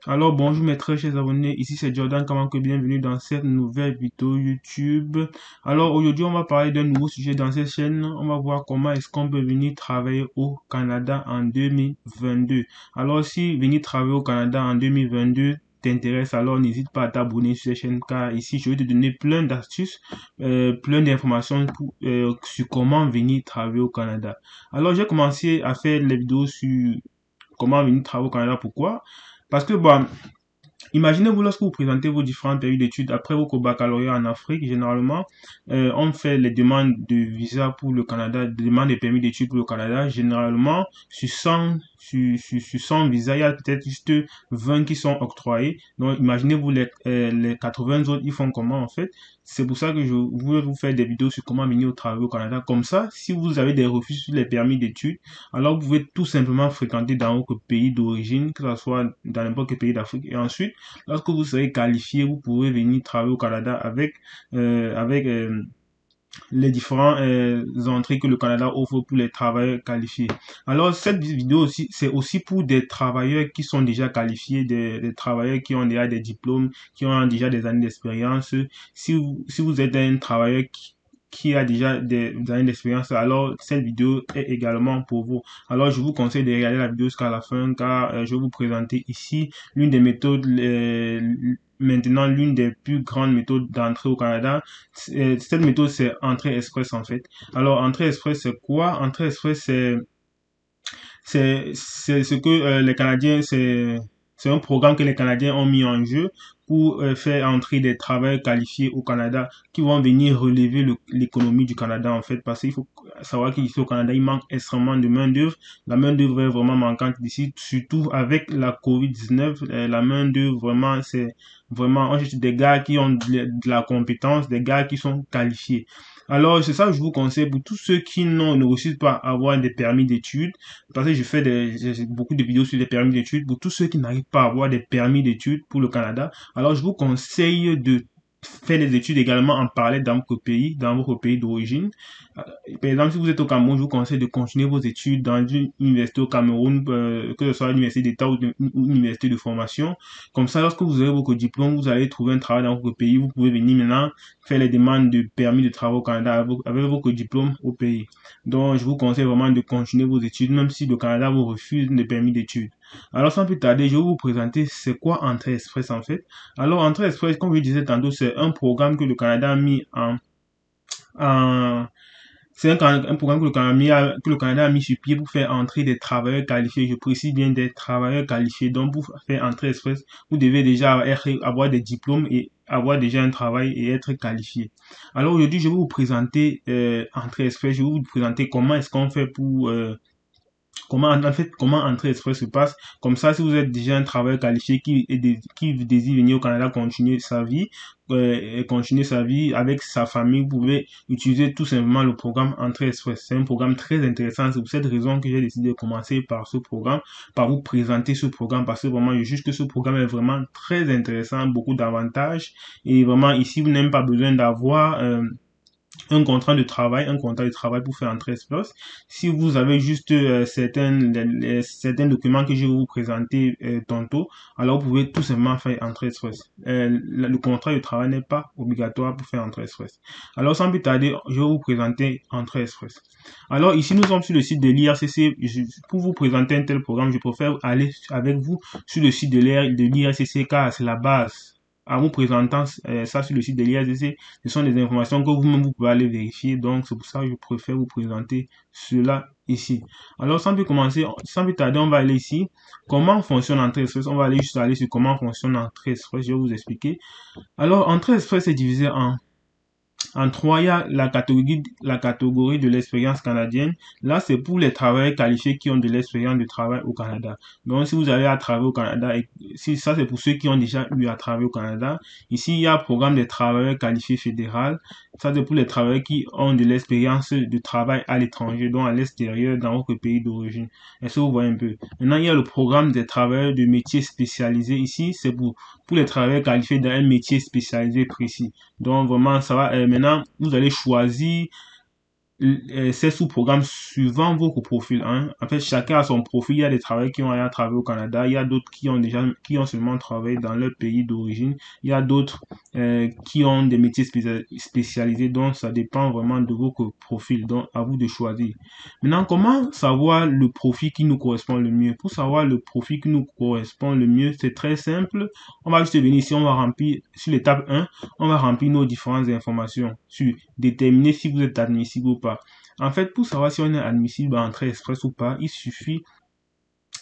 Alors bonjour mes très chers abonnés, ici c'est Jordan Kamanko, bienvenue dans cette nouvelle vidéo YouTube. Alors aujourd'hui on va parler d'un nouveau sujet dans cette chaîne, on va voir comment est-ce qu'on peut venir travailler au Canada en 2022. Alors si venir travailler au Canada en 2022 t'intéresse, alors n'hésite pas à t'abonner sur cette chaîne car ici je vais te donner plein d'astuces, plein d'informations sur comment venir travailler au Canada. Alors j'ai commencé à faire les vidéos sur comment venir travailler au Canada, pourquoi? Parce que, bon, imaginez-vous lorsque vous présentez vos différents pays d'études après votre baccalauréat en Afrique, généralement, on fait les demandes de visa pour le Canada, des demandes de permis d'études pour le Canada. Généralement, sur 100 visas, il y a peut-être juste 20 qui sont octroyés. Donc, imaginez-vous les 80 autres, ils font comment en fait? C'est pour ça que je voulais vous faire des vidéos sur comment venir au travail au Canada. Comme ça, si vous avez des refus sur les permis d'études, alors vous pouvez tout simplement fréquenter dans votre pays d'origine, que ce soit dans n'importe quel pays d'Afrique. Et ensuite, lorsque vous serez qualifié, vous pourrez venir travailler au Canada avec les différents entrées que le Canada offre pour les travailleurs qualifiés. Alors cette vidéo aussi, c'est aussi pour des travailleurs qui sont déjà qualifiés, des travailleurs qui ont déjà des diplômes, qui ont déjà des années d'expérience. Si vous êtes un travailleur qui a déjà des années d'expérience, alors cette vidéo est également pour vous. Alors je vous conseille de regarder la vidéo jusqu'à la fin car je vais vous présenter ici l'une des méthodes, maintenant l'une des plus grandes méthodes d'entrée au Canada. Cette méthode c'est Entrée Express en fait. Alors Entrée Express c'est quoi? Entrée Express c'est ce que les Canadiens, c'est un programme que les Canadiens ont mis en jeu pour faire entrer des travailleurs qualifiés au Canada qui vont venir relever l'économie du Canada en fait, parce qu'il faut savoir qu'ici au Canada il manque extrêmement de main d'œuvre. La main d'œuvre est vraiment manquante ici, surtout avec la COVID-19. La main d'œuvre vraiment c'est vraiment on cherche des gars qui ont de la compétence, des gars qui sont qualifiés. Alors, c'est ça que je vous conseille pour tous ceux qui ne réussissent pas à avoir des permis d'études, parce que j'ai beaucoup de vidéos sur les permis d'études, pour tous ceux qui n'arrivent pas à avoir des permis d'études pour le Canada. Alors, je vous conseille de faire des études également en parallèle dans votre pays d'origine. Par exemple, si vous êtes au Cameroun, je vous conseille de continuer vos études dans une université au Cameroun, que ce soit l'université d'État ou une université de formation. Comme ça, lorsque vous aurez votre diplôme, vous allez trouver un travail dans votre pays. Vous pouvez venir maintenant faire les demandes de permis de travail au Canada avec votre diplôme au pays. Donc, je vous conseille vraiment de continuer vos études, même si le Canada vous refuse le permis d'études. Alors, sans plus tarder, je vais vous présenter c'est quoi Entrée Express en fait. Alors, Entrée Express, comme je disais tantôt, c'est un programme que le Canada a mis en c'est un programme que le Canada a mis sur pied pour faire entrer des travailleurs qualifiés. Je précise bien des travailleurs qualifiés. Donc, pour faire Entrée Express, vous devez déjà avoir des diplômes et avoir déjà un travail et être qualifié. Alors aujourd'hui, je vais vous présenter Entrée Express. Je vais vous présenter comment est-ce qu'on fait pour comment Entrée Express se passe. Comme ça, si vous êtes déjà un travailleur qualifié qui désire venir au Canada continuer sa vie avec sa famille, vous pouvez utiliser tout simplement le programme Entrée Express. C'est un programme très intéressant. C'est pour cette raison que j'ai décidé de commencer par ce programme, par vous présenter ce programme, parce que vraiment, je juge que ce programme est vraiment très intéressant, beaucoup d'avantages. Et vraiment, ici, vous n'avez pas besoin d'avoir un contrat de travail pour faire Entrée Express. Si vous avez juste certains documents que je vais vous présenter tantôt, alors vous pouvez tout simplement faire Entrée Express. Le contrat de travail n'est pas obligatoire pour faire Entrée Express. Alors sans plus tarder, je vais vous présenter Entrée Express. Alors ici nous sommes sur le site de l'IRCC. Pour vous présenter un tel programme, je préfère aller avec vous sur le site de l'IRCC car c'est la base. En vous présentant ça sur le site de l'IRCC, ce sont des informations que vous-même vous pouvez aller vérifier. Donc c'est pour ça que je préfère vous présenter cela ici. Alors sans plus tarder, on va aller ici. Comment fonctionne Entrée Express? On va aller juste aller sur comment fonctionne Entrée Express. Je vais vous expliquer. Alors Entrée Express est divisé en trois, il y a la catégorie de l'expérience canadienne. Là, c'est pour les travailleurs qualifiés qui ont de l'expérience de travail au Canada. Donc, si vous avez à travailler au Canada, si ça c'est pour ceux qui ont déjà eu à travailler au Canada. Ici, il y a le programme des travailleurs qualifiés fédéral. Ça, c'est pour les travailleurs qui ont de l'expérience de travail à l'étranger, donc à l'extérieur, dans votre pays d'origine. Est-ce que vous voyez un peu? Maintenant, il y a le programme des travailleurs de métiers spécialisés. Ici, c'est pour les travailleurs qualifiés dans un métier spécialisé précis. Donc, vraiment, ça va. Maintenant, vous allez choisir c'est sous-programmes suivant vos profils, hein. En fait, chacun a son profil. Il y a des travailleurs qui ont rien travaillé au Canada. Il y a d'autres qui ont seulement travaillé dans leur pays d'origine. Il y a d'autres qui ont des métiers spécialisés. Donc, ça dépend vraiment de vos profils. Donc, à vous de choisir. Maintenant, comment savoir le profil qui nous correspond le mieux? Pour savoir le profil qui nous correspond le mieux, c'est très simple. On va juste venir ici, on va remplir sur l'étape 1, on va remplir nos différentes informations sur déterminer si vous êtes admissible ou pas. En fait, pour savoir si on est admissible à Entrée Express ou pas,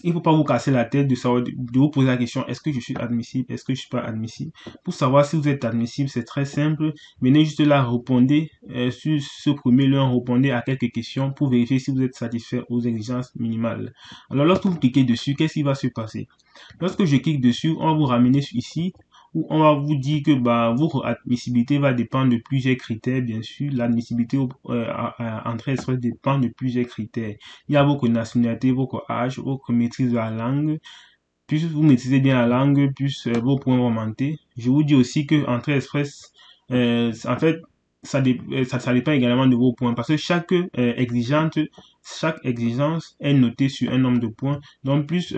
il faut pas vous casser la tête de savoir, de vous poser la question, est-ce que je suis admissible, est-ce que je suis pas admissible? Pour savoir si vous êtes admissible, c'est très simple. Venez juste là, répondez, sur ce premier lien, répondez à quelques questions pour vérifier si vous êtes satisfait aux exigences minimales. Alors, lorsque vous cliquez dessus, qu'est-ce qui va se passer? Lorsque je clique dessus, on va vous ramener ici, où on va vous dire que votre admissibilité va dépendre de plusieurs critères, bien sûr. L'admissibilité à Entrée Express dépend de plusieurs critères. Il y a votre nationalité, votre âge, votre maîtrise de la langue. Plus vous maîtrisez bien la langue, plus vos points vont augmenter. Je vous dis aussi que Entrée Express, en fait, ça dépend également de vos points parce que chaque exigence est notée sur un nombre de points. Donc plus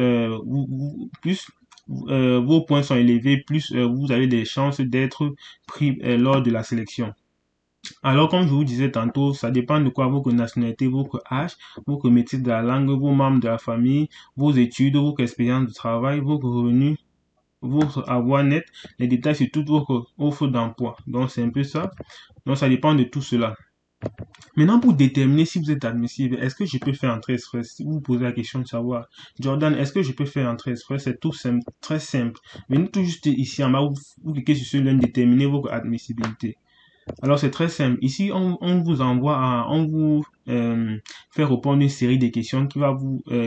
vos points sont élevés, plus vous avez des chances d'être pris lors de la sélection. Alors, comme je vous disais tantôt, ça dépend de quoi votre nationalité, votre âge, votre métier de la langue, vos membres de la famille, vos études, votre expérience de travail, vos revenus, votre avoir net, les détails sur toute votre offre d'emploi. Donc, c'est un peu ça. Donc, ça dépend de tout cela. Maintenant, pour déterminer si vous êtes admissible, est-ce que je peux faire Entrée Express? Si vous vous posez la question de savoir, Jordan, est-ce que je peux faire Entrée Express? C'est tout simple, très simple. Venez tout juste ici en bas, vous cliquez sur ce lien, déterminer votre admissibilité. Alors c'est très simple. Ici, on vous envoie on vous fait répondre une série de questions qui va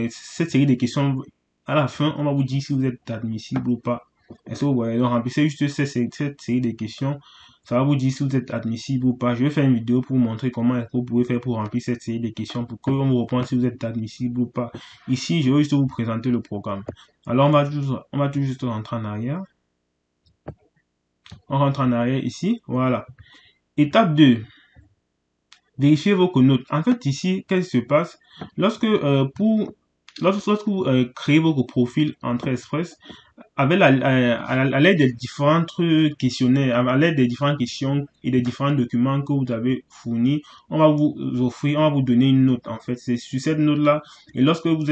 cette série de questions, à la fin, on va vous dire si vous êtes admissible ou pas. Est-ce que vous voyez? Donc remplissez juste cette série de questions. Ça va vous dire si vous êtes admissible ou pas. Je vais faire une vidéo pour vous montrer comment est-ce que vous pouvez faire pour remplir cette série de questions pour qu'on vous réponde si vous êtes admissible ou pas. Ici, je vais juste vous présenter le programme. Alors on va tout juste rentrer en arrière. On rentre en arrière ici. Voilà. Étape 2. Vérifiez vos notes. En fait, ici, qu'est-ce qui se passe? Lorsque vous créez votre profil Entrée Express, à l'aide des différentes questionnaires, à l'aide des différentes questions et des différents documents que vous avez fournis, on va vous donner une note, en fait. C'est sur cette note-là. Et lorsque on vous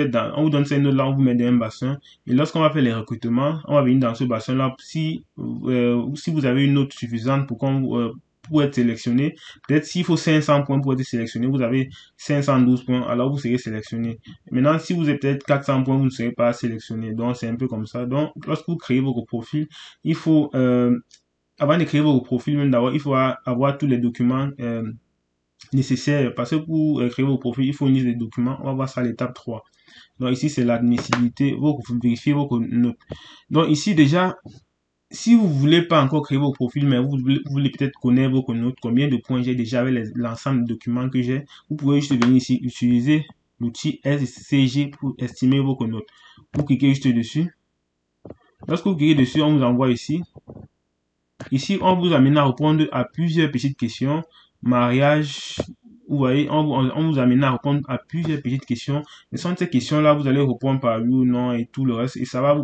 donne cette note-là, on vous met dans un bassin. Et lorsqu'on va faire les recrutements, on va venir dans ce bassin-là. Si vous avez une note suffisante pour être sélectionné, peut-être s'il faut 500 points pour être sélectionné, vous avez 512 points, alors vous serez sélectionné. Maintenant, si vous avez peut-être 400 points, vous ne serez pas sélectionné. Donc, c'est un peu comme ça. Donc, lorsque vous créez votre profil, il faut, avant de créer votre profil, même d'abord, il faut avoir tous les documents nécessaires. Parce que pour créer votre profil, il faut une liste de documents. On va voir ça à l'étape 3. Donc, ici, c'est l'admissibilité. Vous vérifiez vos notes. Donc, ici, déjà, si vous voulez pas encore créer vos profils, mais vous voulez peut-être connaître vos notes, combien de points j'ai déjà avec l'ensemble de documents que j'ai, vous pouvez juste venir ici, utiliser l'outil SCG pour estimer vos notes. Vous cliquez juste dessus. Lorsque vous cliquez dessus, on vous envoie ici. Ici, on vous amène à répondre à plusieurs petites questions. Mariage, vous voyez, on vous amène à répondre à plusieurs petites questions. Et sans ces questions-là, vous allez répondre par oui ou non et tout le reste. Et ça va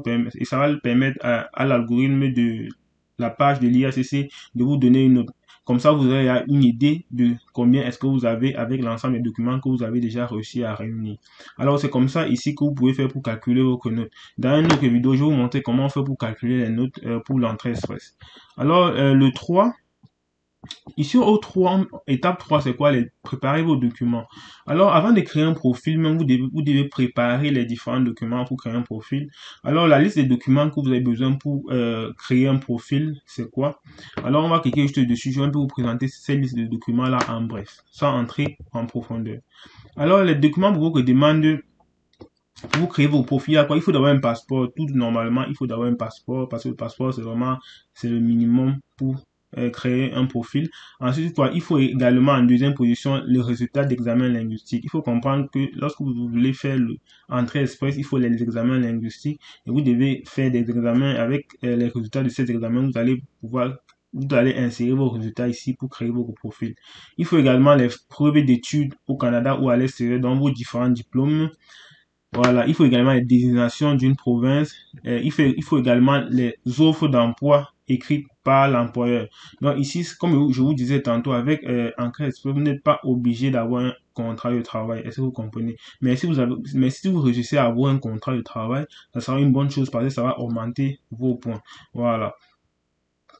permettre à l'algorithme de la page de l'IACC de vous donner une note. Comme ça, vous aurez une idée de combien est-ce que vous avez avec l'ensemble des documents que vous avez déjà réussi à réunir. Alors, c'est comme ça ici que vous pouvez faire pour calculer vos notes. Dans une autre vidéo, je vais vous montrer comment on fait pour calculer les notes pour l'entrée express. Alors, le 3, ici au 3, étape 3, c'est quoi? Préparer vos documents. Alors, avant de créer un profil, même vous devez préparer les différents documents pour créer un profil. Alors, la liste des documents que vous avez besoin pour créer un profil, c'est quoi? Alors, on va cliquer juste dessus. Je vais un peu vous présenter cette liste de documents-là en bref, sans entrer en profondeur. Alors, les documents pour vous demandent pour vous créer vos profils, il faut d'avoir un passeport. Tout normalement, il faut d'avoir un passeport parce que le passeport, c'est le minimum pour créer un profil. Ensuite, il faut également en deuxième position le résultat d'examen linguistique. Il faut comprendre que lorsque vous voulez faire l'entrée express, il faut les examens linguistiques et vous devez faire des examens avec les résultats de ces examens. Vous allez pouvoir vous allez insérer vos résultats ici pour créer votre profil. Il faut également les preuves d'études au Canada ou à l'extérieur, dans vos différents diplômes. Voilà, il faut également les désignations d'une province. Il faut également les offres d'emploi écrites par l'employeur. Donc ici, comme je vous disais tantôt, avec Entrée Express, vous n'êtes pas obligé d'avoir un contrat de travail. Est-ce que vous comprenez? Mais si vous réussissez à avoir un contrat de travail, ça sera une bonne chose parce que ça va augmenter vos points. Voilà.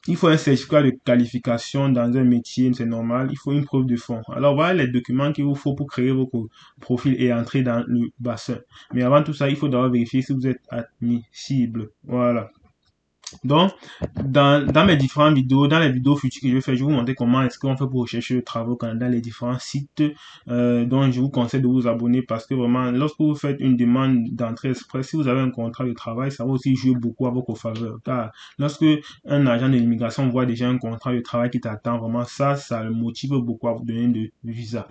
Il faut un certificat de qualification dans un métier, c'est normal. Il faut une preuve de fond. Alors voilà les documents qu'il vous faut pour créer votre profil et entrer dans le bassin. Mais avant tout ça, il faut d'abord vérifier si vous êtes admissible. Voilà. Donc, dans mes différentes vidéos, dans les vidéos futures que je vais faire, je vais vous montrer comment est-ce qu'on fait pour rechercher le travail au Canada, les différents sites dont je vous conseille de vous abonner parce que vraiment, lorsque vous faites une demande d'entrée express, si vous avez un contrat de travail, ça va aussi jouer beaucoup à votre faveur. Car lorsque un agent de l'immigration voit déjà un contrat de travail qui t'attend, vraiment, ça le motive beaucoup à vous donner de visa.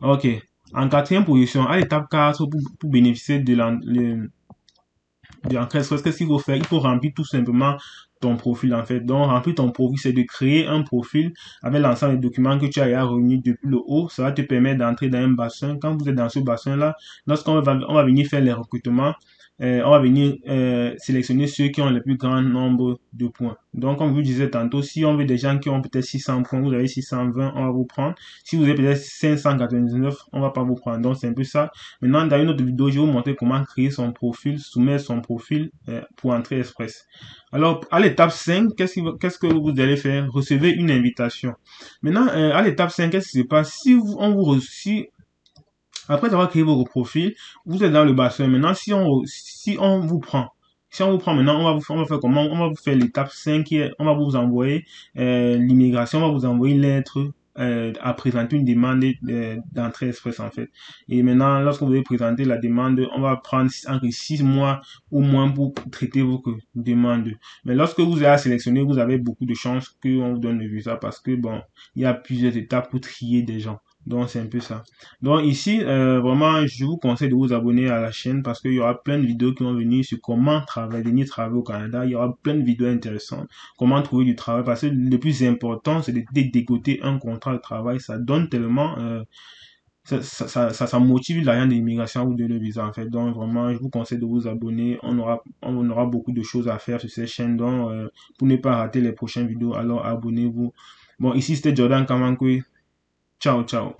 Ok. En quatrième position, à l'étape 4, pour bénéficier de en qu'est-ce qu'il faut faire? Il faut remplir tout simplement ton profil en fait. Donc remplir ton profil, c'est de créer un profil avec l'ensemble des documents que tu as réunis depuis le haut. Ça va te permettre d'entrer dans un bassin. Quand vous êtes dans ce bassin-là, on va venir faire les recrutements, on va venir sélectionner ceux qui ont le plus grand nombre de points. Donc comme je vous disais tantôt, si on veut des gens qui ont peut-être 600 points, vous avez 620, on va vous prendre. Si vous avez peut-être 599, on va pas vous prendre. Donc c'est un peu ça. Maintenant, dans une autre vidéo, je vais vous montrer comment créer son profil, soumettre son profil pour Entrée Express. Alors, à l'étape 5, qu'est-ce que vous allez faire? Recevez une invitation. Maintenant, à l'étape 5, qu'est-ce qui se passe? Si après avoir créé votre profil, vous êtes dans le bassin. Maintenant, si on vous prend, maintenant, on va faire comment? On va vous faire l'étape 5 on va vous envoyer l'immigration, on va vous envoyer une lettre à présenter une demande d'entrée express en fait. Et maintenant, lorsque vous allez présenter la demande, on va prendre entre 6 mois ou moins pour traiter votre demande. Mais lorsque vous êtes sélectionné, vous avez beaucoup de chances qu'on vous donne le visa parce que bon, il y a plusieurs étapes pour trier des gens. Donc c'est un peu ça. Donc ici, vraiment, je vous conseille de vous abonner à la chaîne parce qu'il y aura plein de vidéos qui vont venir sur comment venir travailler au Canada. Il y aura plein de vidéos intéressantes. Comment trouver du travail. Parce que le plus important, c'est de dégoter un contrat de travail. Ça donne tellement... ça motive l'agent d'immigration à vous donner le visa en fait. Donc vraiment, je vous conseille de vous abonner. On aura beaucoup de choses à faire sur cette chaîne. Donc pour ne pas rater les prochaines vidéos, alors abonnez-vous. Bon, ici c'était Jordan Kamankwe. Ciao, ciao.